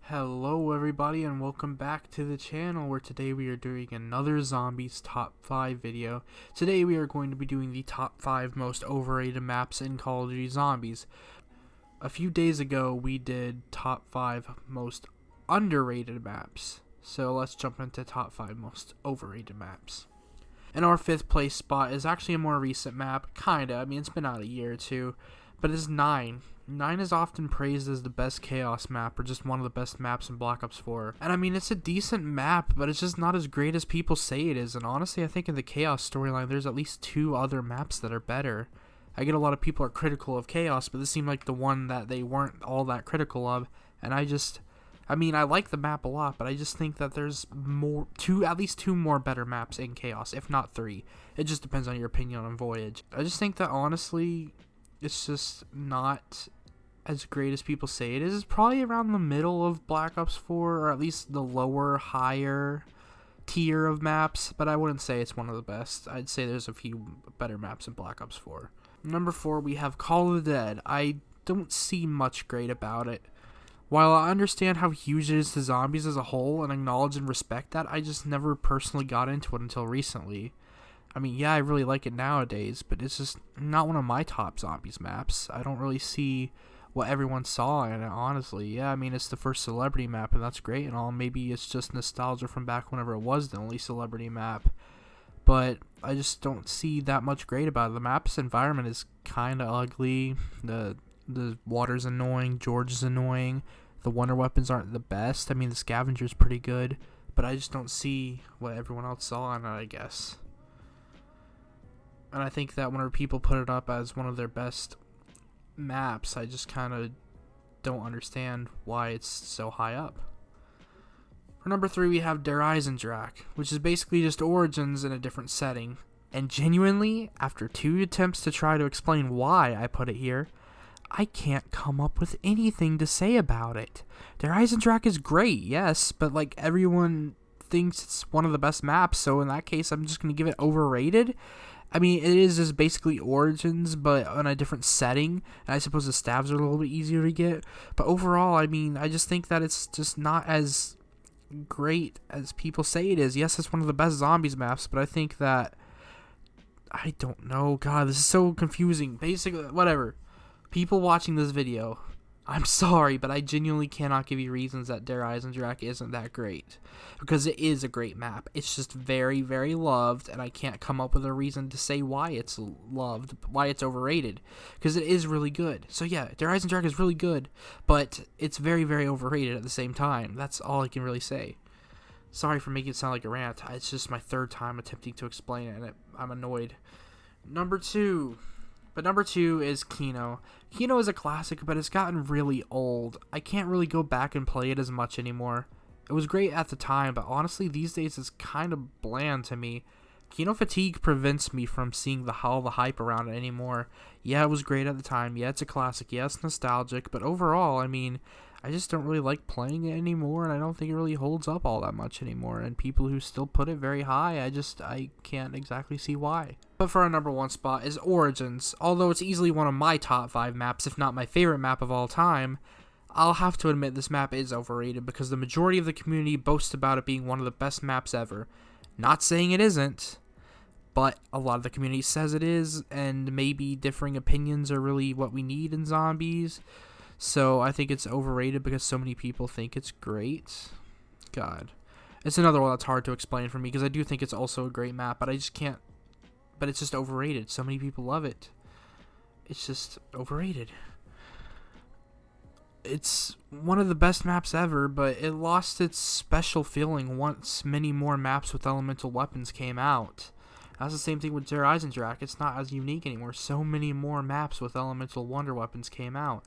Hello everybody and welcome back to the channel where today we are doing another zombies top 5 video. Today we are going to be doing the top 5 most overrated maps in Call of Duty Zombies. A few days ago we did top 5 most underrated maps. So let's jump into top 5 most overrated maps. And our 5th place spot is actually a more recent map, kinda. I mean, it's been out a year or two, but it's 9. 9 is often praised as the best Chaos map, or just one of the best maps in Black Ops 4. And I mean, it's a decent map, but it's just not as great as people say it is. And honestly, I think in the Chaos storyline, there's at least 2 other maps that are better. I get a lot of people are critical of Chaos, but this seemed like the one that they weren't all that critical of. And I mean, I like the map a lot, but I just think that there's at least two more better maps in Chaos, if not 3. It just depends on your opinion on Voyage. I just think that honestly, it's just not as great as people say it is. It's probably around the middle of Black Ops 4, or at least the higher tier of maps, but I wouldn't say it's one of the best. I'd say there's a few better maps in Black Ops 4. Number 4, we have Call of the Dead. I don't see much great about it. While I understand how huge it is to zombies as a whole and acknowledge and respect that, I just never personally got into it until recently. I mean, yeah, I really like it nowadays, but it's just not one of my top zombies maps. I don't really see what everyone saw in it, honestly. Yeah, I mean, it's the first celebrity map, and that's great and all. Maybe it's just nostalgia from back whenever it was the only celebrity map. But I just don't see that much great about it. The map's environment is kind of ugly. The water's annoying. George is annoying. The wonder weapons aren't the best. I mean, the scavenger's pretty good, but I just don't see what everyone else saw in it, I guess. And I think that whenever people put it up as one of their best maps, I just kind of don't understand why it's so high up. For number 3, we have Der Eisendrache, which is basically just Origins in a different setting. And genuinely, after 2 attempts to try to explain why I put it here, I can't come up with anything to say about it. Der Eisendrache is great, yes, but like everyone thinks it's one of the best maps, so in that case I'm just going to give it overrated. I mean, it is just basically Origins, but on a different setting, and I suppose the stabs are a little bit easier to get, but overall, I mean, I just think that it's just not as great as people say it is. Yes, it's one of the best zombies maps, but I think that, I don't know, God, this is so confusing. Basically, whatever. People watching this video, I'm sorry, but I genuinely cannot give you reasons that Der Eisendrache isn't that great. Because it is a great map. It's just very, very loved, and I can't come up with a reason to say why it's loved, why it's overrated. Because it is really good. So yeah, Der Eisendrache is really good, but it's very, very overrated at the same time. That's all I can really say. Sorry for making it sound like a rant. It's just my 3rd time attempting to explain it, and I'm annoyed. Number 2. But number 2 is Kino. Kino is a classic, but it's gotten really old. I can't really go back and play it as much anymore. It was great at the time, but honestly these days it's kind of bland to me. Kino fatigue prevents me from seeing all the hype around it anymore. Yeah, it was great at the time. Yeah, it's a classic. Yeah, it's nostalgic. But overall, I mean, I just don't really like playing it anymore, and I don't think it really holds up all that much anymore. And people who still put it very high, I can't exactly see why. But for our number 1 spot is Origins. Although it's easily one of my top 5 maps, if not my favorite map of all time, I'll have to admit this map is overrated because the majority of the community boasts about it being one of the best maps ever. Not saying it isn't, but a lot of the community says it is, and maybe differing opinions are really what we need in zombies. So I think it's overrated because so many people think it's great. God. It's another one that's hard to explain for me because I do think it's also a great map, but I just can't. But it's just overrated. So many people love it. It's just overrated. It's one of the best maps ever, but it lost its special feeling once many more maps with elemental weapons came out. That's the same thing with Der Eisendrache. It's not as unique anymore. So many more maps with elemental wonder weapons came out.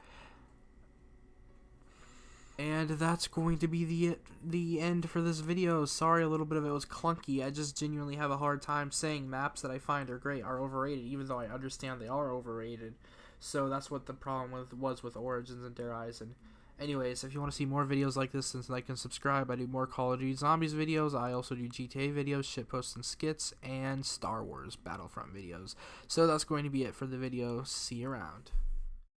And that's going to be the end for this video. Sorry, a little bit of it was clunky. I just genuinely have a hard time saying maps that I find are great are overrated, even though I understand they are overrated. So that's what the problem was with Origins and Der Eisen. Anyways, if you want to see more videos like this, then like and subscribe. I do more Call of Duty Zombies videos. I also do GTA videos, shitposts and skits, and Star Wars Battlefront videos. So that's going to be it for the video. See you around.